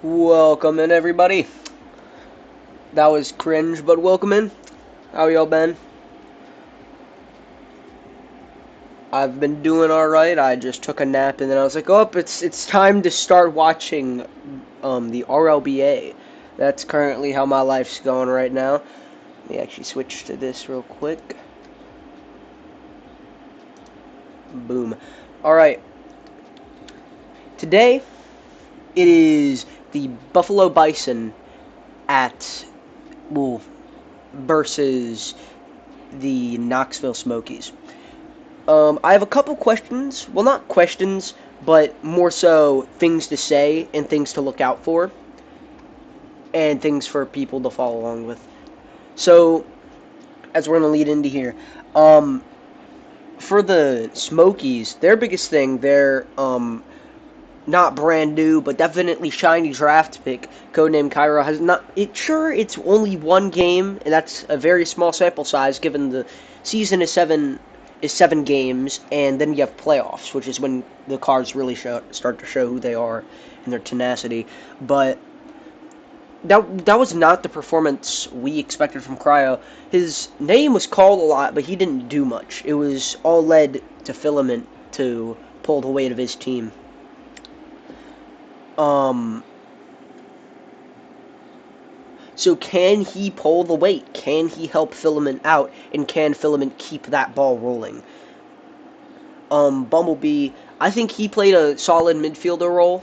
Welcome in, everybody. That was cringe, but welcome in. How y'all been? I've been doing all right. I just took a nap, and then I was like, "Oh, it's time to start watching the RLBA." That's currently how my life's going right now. Let me actually switch to this real quick. Boom. All right. Today it is the Buffalo Bison at well versus the Knoxville Smokies. I have a couple questions. Well, not questions, but more so things to say and things to look out for, and things for people to follow along with. So, as we're gonna lead into here, um, for the Smokies, their biggest thing, they're not brand new, but definitely shiny draft pick. Codename Cryo has not. It's only one game, and that's a very small sample size given the season is seven games, and then you have playoffs, which is when the cards really start to show who they are and their tenacity. But that was not the performance we expected from Cryo. His name was called a lot, but he didn't do much. It was all led to Filament to pull the weight of his team. Um, So can he pull the weight? Can he help Filament out? And can Filament keep that ball rolling? Bumblebee, I think he played a solid midfielder role.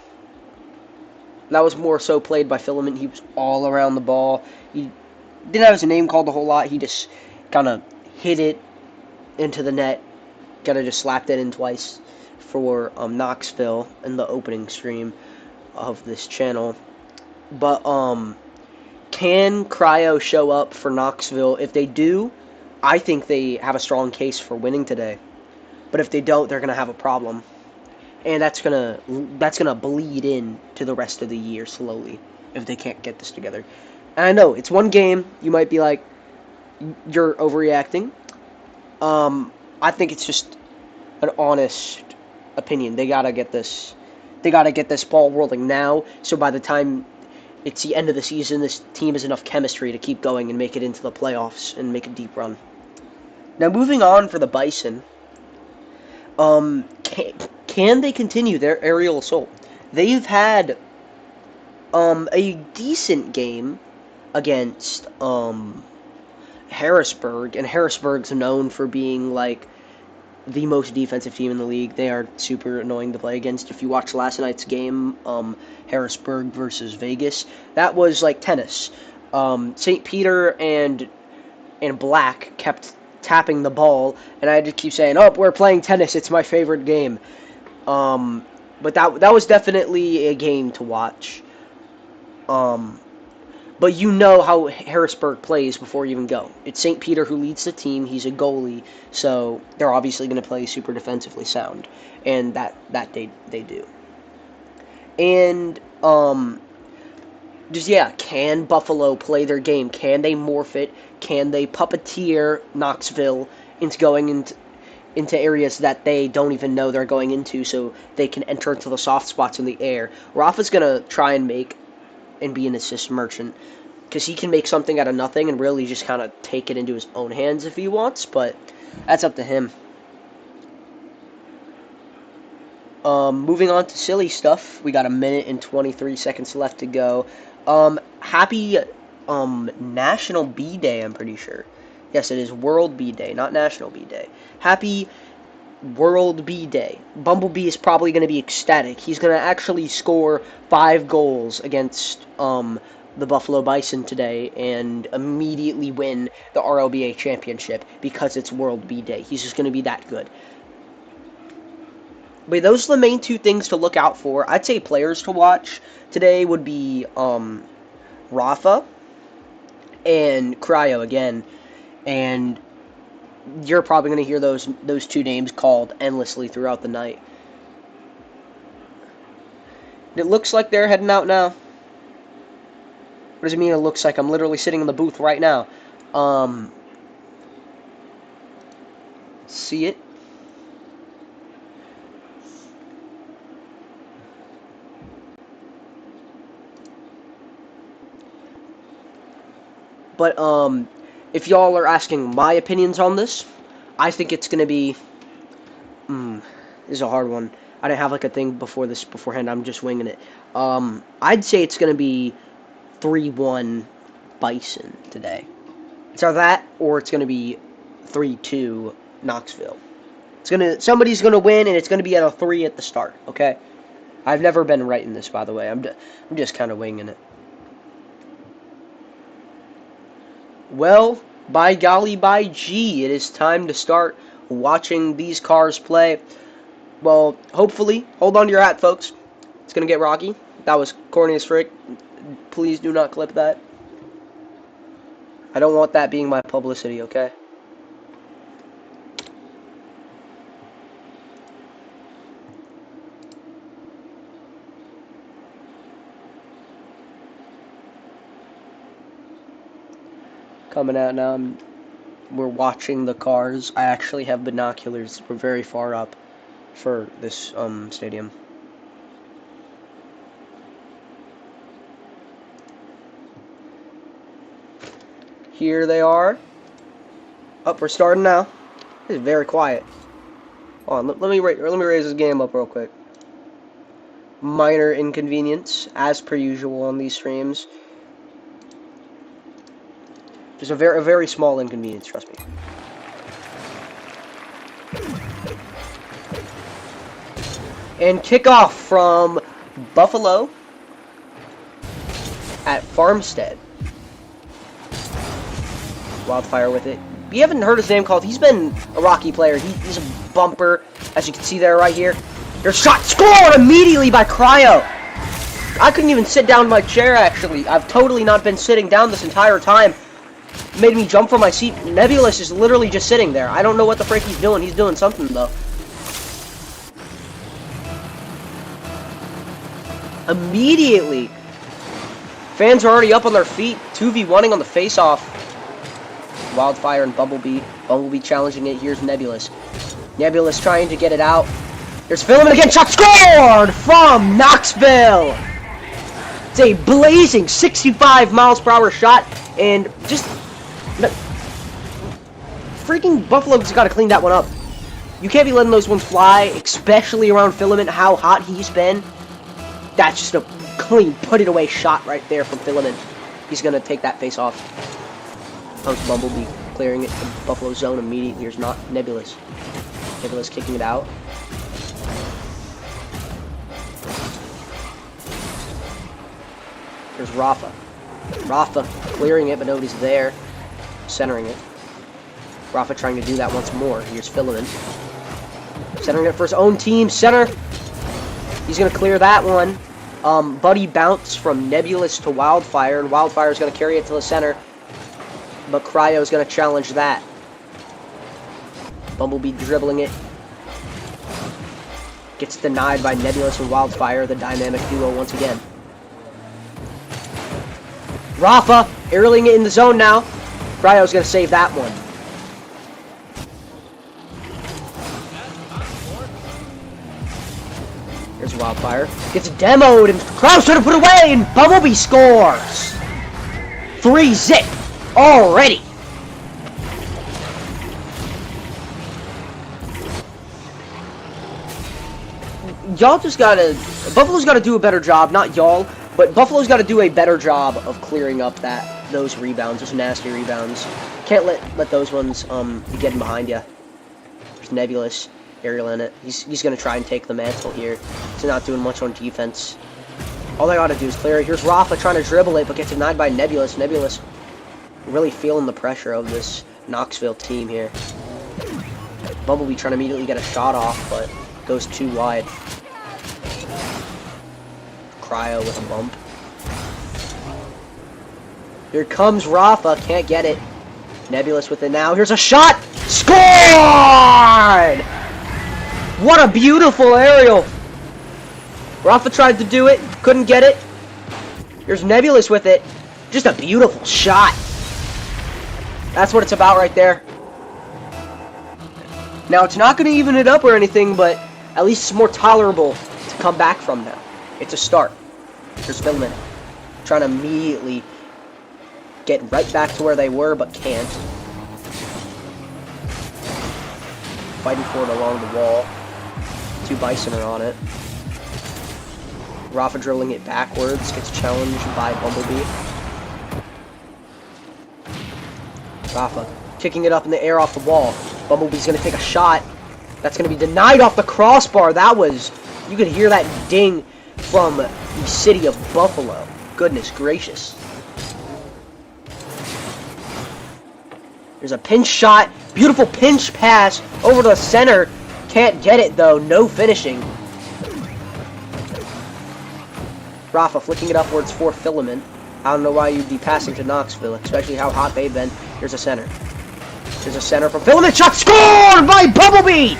That was more so played by Filament. He was all around the ball. He didn't have his name called a whole lot. He just kind of hit it into the net. Kind of just slapped it in twice for Knoxville in the opening stream of this channel. But can Cryo show up for Knoxville? If they do, I think they have a strong case for winning today. But if they don't, they're gonna have a problem, and that's gonna bleed in to the rest of the year slowly if they can't get this together. And I know it's one game. You might be like, you're overreacting. I think it's just an honest opinion. They gotta get this. They gotta get this ball rolling now. So by the time it's the end of the season, this team has enough chemistry to keep going and make it into the playoffs and make a deep run. Now, moving on for the Bison, can they continue their aerial assault? They've had a decent game against Harrisburg, and Harrisburg's known for being like the most defensive team in the league. They are super annoying to play against. If you watch last night's game, Harrisburg versus Vegas, that was like tennis. St. Peter and Black kept tapping the ball, and I just keep saying, "Oh, we're playing tennis. It's my favorite game." But that was definitely a game to watch. Um, but you know how Harrisburg plays before you even go. It's St. Peter who leads the team. He's a goalie, so they're obviously going to play super defensively sound, and that they do. And just yeah, can Buffalo play their game? Can they morph it? Can they puppeteer Knoxville into going into areas that they don't even know they're going into, so they can enter into the soft spots in the air? Rafa's gonna try and make and be an assist merchant because he can make something out of nothing and really just kind of take it into his own hands if he wants, but that's up to him. Moving on to silly stuff, we got a minute and 23 seconds left to go. Happy National Bee Day, I'm pretty sure. Yes, it is World Bee Day, not National Bee Day. Happy World Bee Day. Bumblebee is probably going to be ecstatic. He's going to actually score 5 goals against the Buffalo Bison today and immediately win the RLBA championship because it's World Bee Day. He's just going to be that good. But those are the main two things to look out for. I'd say players to watch today would be Rafa and Cryo again. And you're probably going to hear those two names called endlessly throughout the night. It looks like they're heading out now. What does it mean it looks like? I'm literally sitting in the booth right now. See it? But if y'all are asking my opinions on this, I think it's gonna be. This is a hard one. I didn't have like a thing beforehand. I'm just winging it. I'd say it's gonna be 3-1 Bison today. It's either that or it's gonna be 3-2 Knoxville. Somebody's gonna win, and it's gonna be at a 3 at the start. Okay. I've never been right in this, by the way. I'm just kind of winging it. Well, by golly, by gee, it is time to start watching these cars play. Well, hopefully, hold on to your hat, folks. It's going to get rocky. That was corny as frick. Please do not clip that. I don't want that being my publicity, okay? Coming out now, we're watching the cars. I actually have binoculars. We're very far up for this stadium. Here they are. Up, we're starting now. This is very quiet. Hold on, let me raise this game up real quick. Minor inconvenience, as per usual on these streams. Just a very small inconvenience, trust me. And kickoff from Buffalo at Farmstead. Wildfire with it. You haven't heard his name called. He's been a Rocky player. He's a bumper, as you can see there right here. There's shot scored immediately by Cryo. I couldn't even sit down in my chair, actually. I've totally not been sitting down this entire time. Made me jump from my seat. Nebulous is literally just sitting there. I don't know what the frick he's doing. He's doing something, though. Immediately. Fans are already up on their feet. 2v1ing on the face-off. Wildfire and Bumblebee. Bumblebee challenging it. Here's Nebulous. Nebulous trying to get it out. There's Filament again. Shot scored from Knoxville. It's a blazing 65 miles per hour shot. And just... freaking Buffalo's got to clean that one up. You can't be letting those ones fly, especially around Filament, how hot he's been. That's just a clean, put-it-away shot right there from Filament. He's going to take that face off. Comes Bumblebee, clearing it from Buffalo zone immediately. Here's not Nebulous. Nebulous kicking it out. There's Rafa. Rafa clearing it, but nobody's there. Centering it. Rafa trying to do that once more. Here's Filament. Centering it for his own team. Center. He's going to clear that one. Buddy bounce from Nebulous to Wildfire, and Wildfire is going to carry it to the center. But Cryo is going to challenge that. Bumblebee dribbling it. Gets denied by Nebulous and Wildfire, the dynamic duo once again. Rafa aerialing it in the zone now. Cryo's going to save that one. Here's Wildfire. Gets demoed, and Cryo's trying to put it away, and Bumblebee scores! 3-zip already! Y'all just gotta... Buffalo's gotta do a better job, not y'all, but Buffalo's gotta do a better job of clearing up those rebounds, those nasty rebounds. Can't let those ones be getting behind you. There's Nebulous. Aerial in it. He's going to try and take the mantle here. He's not doing much on defense. All they got to do is clear it. Here's Rafa trying to dribble it, but gets denied by Nebulous. Nebulous really feeling the pressure of this Knoxville team here. Bumblebee trying to immediately get a shot off, but goes too wide. Cryo with a bump. Here comes Rafa. Can't get it. Nebulous with it now. Here's a shot. Scored! What a beautiful aerial! Rafa tried to do it, couldn't get it. Here's Nebulous with it. Just a beautiful shot. That's what it's about right there. Now, it's not going to even it up or anything, but at least it's more tolerable to come back from now. It's a start. Here's Filament. Trying to immediately get right back to where they were, but can't. Fighting for it along the wall. 2 Bison are on it. Rafa drilling it backwards, gets challenged by Bumblebee. Rafa kicking it up in the air off the wall. Bumblebee's gonna take a shot. That's gonna be denied off the crossbar. That was, you could hear that ding from the city of Buffalo. Goodness gracious. There's a pinch shot. Beautiful pinch pass over to the center. Can't get it though. No finishing. Rafa flicking it upwards for Filament. I don't know why you'd be passing to Knoxville, especially how hot they've been. Here's a center. Here's a center from Filament. Shot scored by Bumblebee!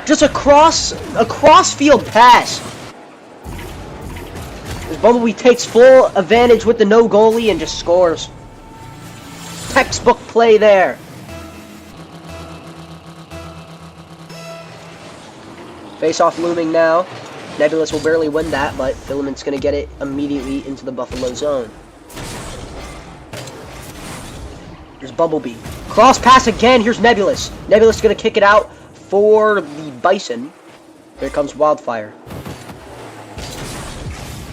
Just a cross-field pass. As Bumblebee takes full advantage with the no goalie and just scores. Textbook play there. Face-off looming now. Nebulous will barely win that, but Filament's going to get it immediately into the Buffalo zone. Here's Bumblebee. Cross pass again. Here's Nebulous. Nebulous is going to kick it out for the Bison. Here comes Wildfire.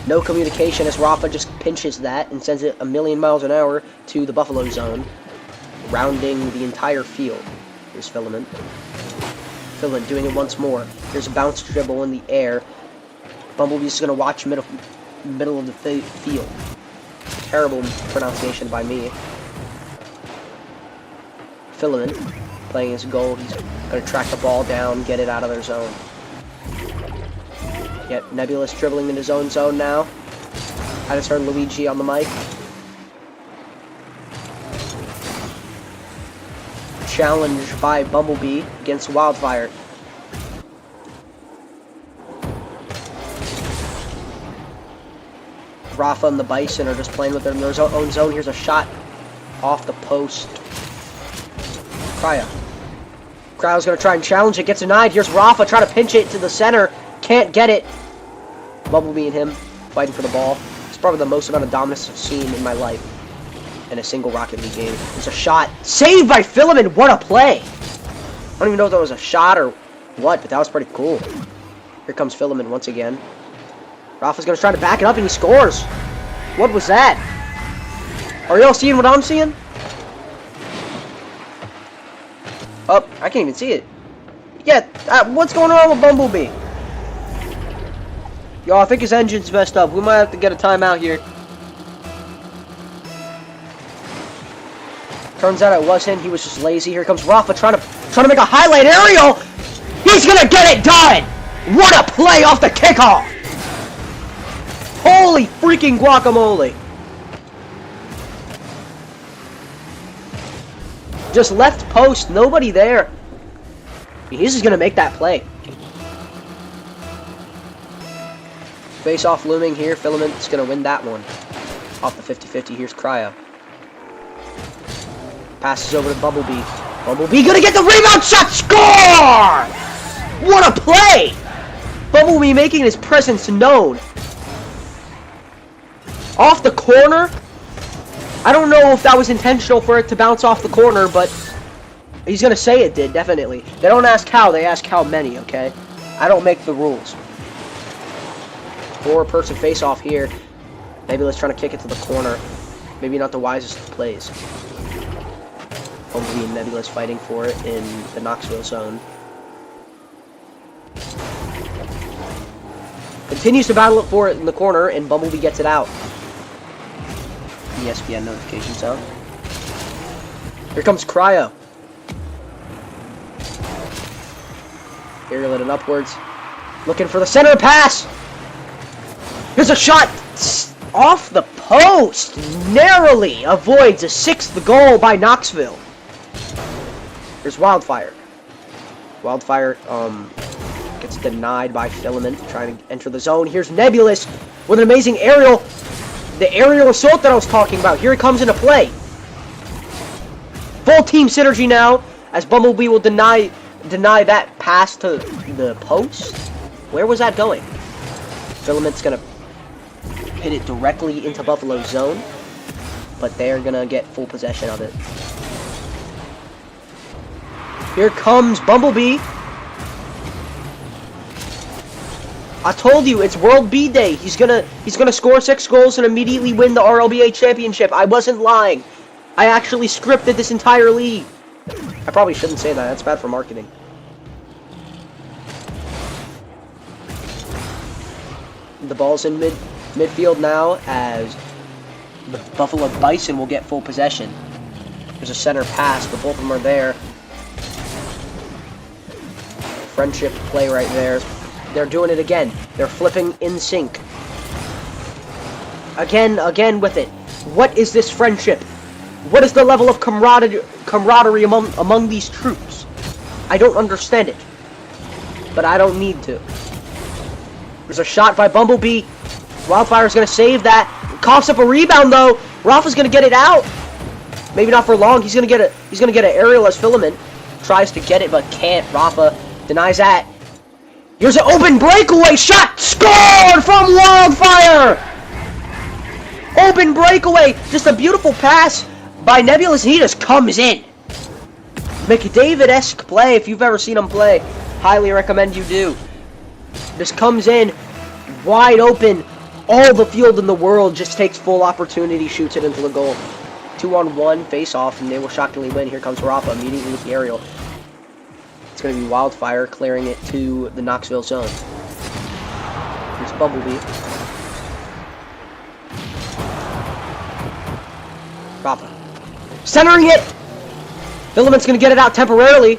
No communication as Rafa just pinches that and sends it a million miles an hour to the Buffalo zone, rounding the entire field. Here's Filament. Filament doing it once more. Here's a bounce dribble in the air. Bumblebee's going to watch middle of the field. Terrible pronunciation by me. Filament playing his goal. He's going to track the ball down, get it out of their zone. Yep, Nebulous dribbling into zone now. I just heard Luigi on the mic. Challenge by Bumblebee against Wildfire. Rafa and the Bison are just playing with their own zone. Here's a shot off the post. Cryo. Cryo's going to try and challenge it. Gets denied. Here's Rafa trying to pinch it to the center. Can't get it. Bumblebee and him fighting for the ball. It's probably the most amount of dominance I've seen in my life in a single Rocket League game. There's a shot. Saved by Filament. What a play. I don't even know if that was a shot or what, but that was pretty cool. Here comes Filament once again. Rafa's going to try to back it up and he scores. What was that? Are y'all seeing what I'm seeing? Oh, I can't even see it. Yeah, what's going on with Bumblebee? Yo, I think his engine's messed up. We might have to get a timeout here. Turns out it wasn't. He was just lazy. Here comes Rafa trying to make a highlight aerial. He's gonna get it done. What a play off the kickoff! Holy freaking guacamole! Just left post, nobody there. He's just gonna make that play. Face off looming here. Filament's gonna win that one. Off the 50-50. Here's Cryo. Passes over to Bumblebee. Bumblebee gonna get the rebound shot. Score! What a play! Bumblebee making his presence known. Off the corner. I don't know if that was intentional for it to bounce off the corner, but he's gonna say it did, definitely. They don't ask how, they ask how many, okay? I don't make the rules. 4-person face-off here. Maybe let's try to kick it to the corner. Maybe not the wisest of plays. Bumblebee and Nebulous fighting for it in the Knoxville zone. Continues to battle for it in the corner, and Bumblebee gets it out. ESPN notification sound. Here comes Cryo. Aerial it upwards. Looking for the center pass! Here's a shot off the post! Narrowly avoids a 6th goal by Knoxville. Here's Wildfire. Wildfire gets denied by Filament, trying to enter the zone. Here's Nebulous with an amazing aerial. The aerial assault that I was talking about. Here it comes into play. Full team synergy now, as Bumblebee will deny that pass to the post. Where was that going? Filament's gonna hit it directly into Buffalo's zone. but they're gonna get full possession of it. Here comes Bumblebee. I told you, it's World B Day. He's gonna score 6 goals and immediately win the RLBA championship. I wasn't lying. I actually scripted this entire league. I probably shouldn't say that. That's bad for marketing. The ball's in midfield now as the Buffalo Bison will get full possession. There's a center pass, but both of them are there. Friendship play right there. They're doing it again. They're flipping in sync. Again with it. What is this friendship? What is the level of camaraderie among these troops? I don't understand it. But I don't need to. There's a shot by Bumblebee. Wildfire's going to save that. Coughs up a rebound, though. Rafa's going to get it out. Maybe not for long. He's going to get an aerial as Filament tries to get it, but can't. Rafa denies that. Here's an open breakaway shot. Scored from Wildfire. Open breakaway. Just a beautiful pass by Nebulous. He just comes in. McDavid-esque play. If you've ever seen him play, highly recommend you do. Just comes in, wide open, all the field in the world, just takes full opportunity, shoots it into the goal. 2-on-1, face off, and they will shockingly win. Here comes Rafa immediately with the aerial. It's going to be Wildfire clearing it to the Knoxville zone. Here's Bumblebee. Rafa. Centering it! Filament's going to get it out temporarily.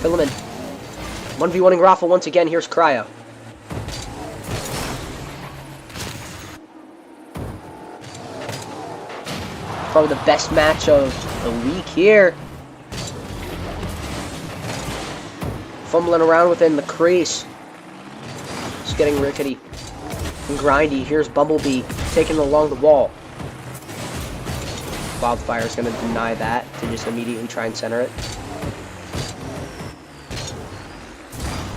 Filament. 1v1ing Rafa once again. Here's Cryo. Probably the best match of the week here. Fumbling around within the crease. Just getting rickety and grindy. Here's Bumblebee taking it along the wall. Wildfire's going to deny that to just immediately try and center it.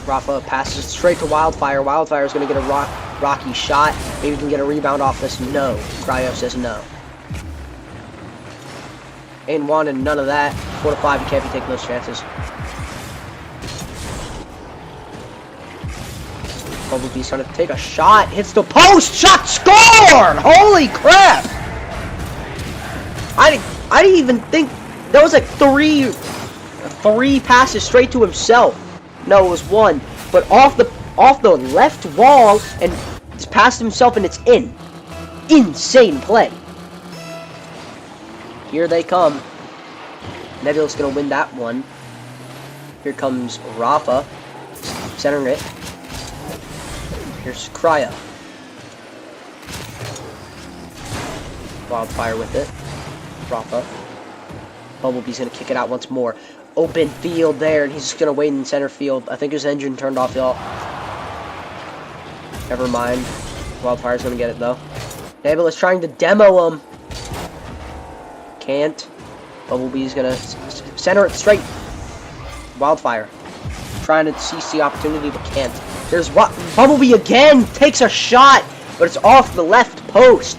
Rafa passes straight to Wildfire. Wildfire's going to get a rocky shot. Maybe he can get a rebound off this. No. Cryo says no. Ain't wanted none of that. 4-5, you can't be taking those chances. Bumblebee's going to take a shot. Hits the post. Shot scored! Holy crap! I didn't even think... That was like three passes straight to himself. No, it was one, but off the left wall and just passed himself, and it's in. Insane play. Here they come. Nebulous gonna win that one. Here comes Rafa, centering it. Here's Cryo. Wildfire with it. Rafa. Bumblebee's gonna kick it out once more. Open field there, and he's just gonna wait in center field. I think his engine turned off, y'all. Never mind. Wildfire's gonna get it though. Nebulous trying to demo him. Can't. Bumblebee's gonna center it straight. Wildfire trying to seize the opportunity, but can't. There's Bumblebee again, takes a shot, but it's off the left post.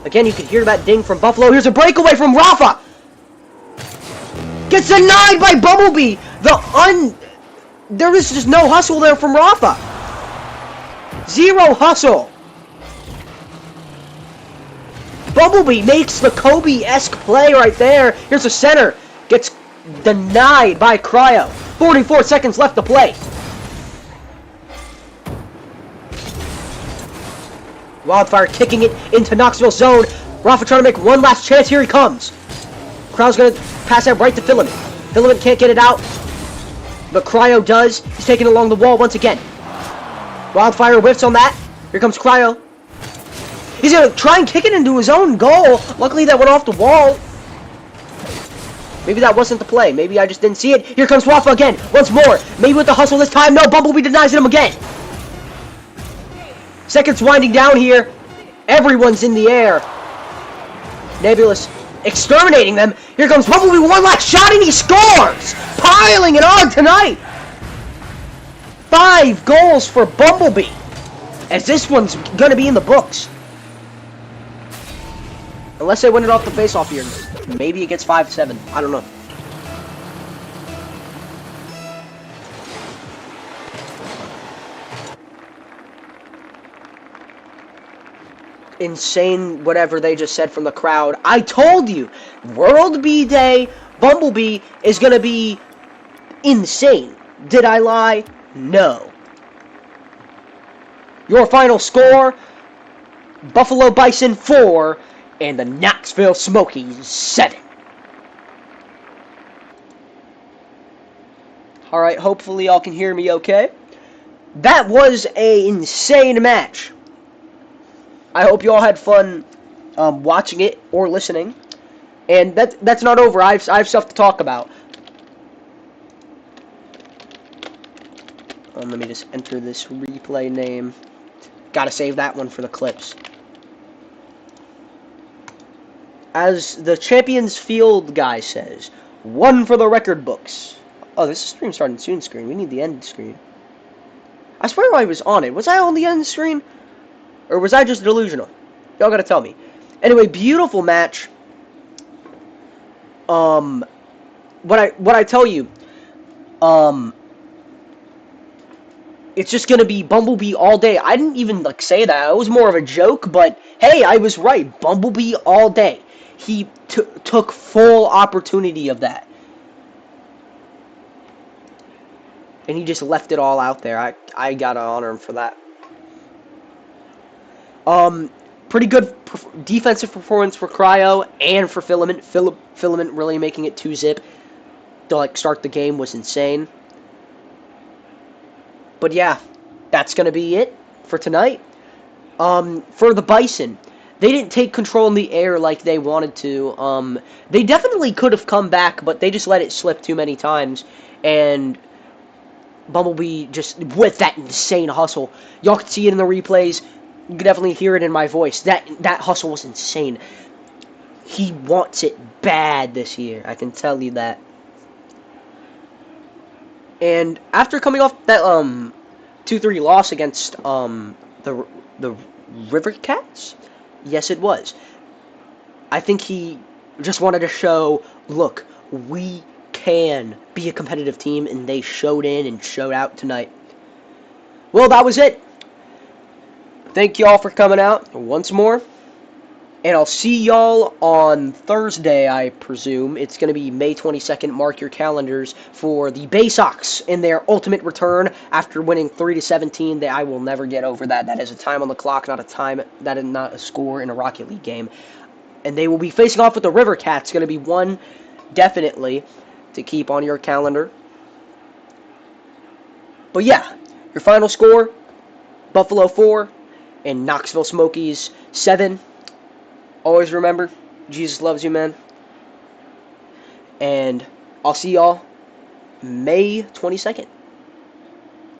Again, you can hear that ding from Buffalo. Here's a breakaway from Rafa. Gets denied by Bumblebee. There is just no hustle there from Rafa. Zero hustle. Bumblebee makes the Kobe-esque play right there. Here's the center. Gets denied by Cryo. 44 seconds left to play. Wildfire kicking it into Knoxville zone. Rafa trying to make one last chance. Here he comes. Cryo's going to pass that right to Filament. Filament can't get it out, but Cryo does. He's taking it along the wall once again. Wildfire whiffs on that. Here comes Cryo. He's going to try and kick it into his own goal. Luckily, that went off the wall. Maybe that wasn't the play. Maybe I just didn't see it. Here comes Rafa again. Once more. Maybe with the hustle this time. No, Bumblebee denies him again. Seconds winding down here. Everyone's in the air. Nebulous exterminating them. Here comes Bumblebee, one last shot, and he scores! Piling it on tonight! 5 goals for Bumblebee. as this one's gonna be in the books. Unless they win it off the face-off here. Maybe it gets 5-7. I don't know. Insane whatever they just said from the crowd. I told you! World Bee Day, Bumblebee is gonna be insane. Did I lie? No. Your final score, Buffalo Bison 4 and the Knoxville Smokies 7. Alright, hopefully y'all can hear me okay. That was an insane match. I hope you all had fun watching it or listening. And that's not over. I have stuff to talk about. Let me just enter this replay name. Gotta save that one for the clips. As the Champions Field guy says, one for the record books. Oh, this is stream starting soon screen. We need the end screen. I swear I was on it. Was I on the end screen? Or was I just delusional? Y'all gotta tell me. Anyway, beautiful match. What I tell you, it's just gonna be Bumblebee all day. I didn't even say that. It was more of a joke, but hey, I was right. Bumblebee all day. He took full opportunity of that. And he just left it all out there. I gotta honor him for that. Pretty good defensive performance for Cryo and for Filament. Filament really making it 2-zip to start the game was insane. But yeah, that's gonna be it for tonight. For the Bison, they didn't take control in the air like they wanted to. They definitely could have come back, but they just let it slip too many times. And Bumblebee just with that insane hustle. Y'all can see it in the replays. You can definitely hear it in my voice. That hustle was insane. He wants it bad this year. I can tell you that. And after coming off that 2-3 loss against the River Cats, yes it was. I think he just wanted to show, look, we can be a competitive team, and they showed in and showed out tonight. Well, that was it. Thank y'all for coming out once more. And I'll see y'all on Thursday, I presume. It's going to be May 22nd. Mark your calendars for the Bay Sox in their ultimate return after winning 3-17. I will never get over that. That is a time on the clock, not a time. That is not a score in a Rocket League game. And they will be facing off with the River Cats. Going to be one definitely to keep on your calendar. But yeah, your final score, Buffalo 4 and Knoxville Smokies 7. Always remember, Jesus loves you, man. And I'll see y'all May 22nd.